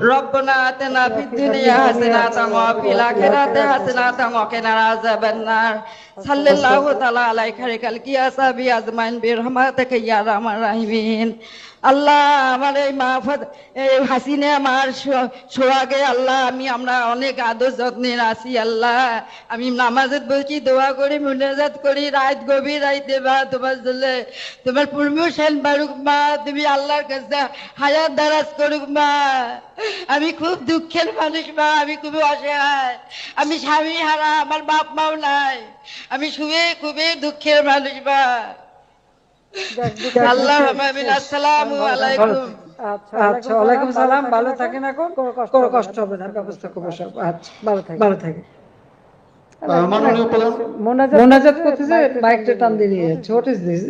ربنا آتنا في الدنيا حسنة وفي الآخرة حسنة وقنا عذاب النار صلى الله تعالى على خير خلقه وصحبه أجمعين برحمتك يا أرحم الراحمين আল্লাহ আমার এই মাহফিল এই হাসিনা আমার সোহাগে আল্লাহ আমরা অনেক আদর যত্নে আছি আল্লাহ আমি নামাজে বসি দোয়া করি মুনাজাত করি রাত গভীর রাইতে বা তোমার জন্য তোমার প্রমোশন বাড়ুক মা তুমি আল্লাহর কাছে হায়াত দারাজ করুক মা আমি খুব দুঃখের মানুষ মা আমি খুবই অসহায় আমি স্বামী হারা আমার বাপ মাও নাই আমি খুবই দুঃখের মানুষ মা আল্লাহ আসসালামু আলাইকুম। আচ্ছা ওয়ালাইকুম সালাম। ভালো থাকেন, এখন কোনো কষ্ট হবে না, ব্যবস্থা করবো সব। আচ্ছা ভালো থাকেন। মোনাজাত করতেছে, বাইকটা টান দিয়ে নিয়ে যাচ্ছে। What is this?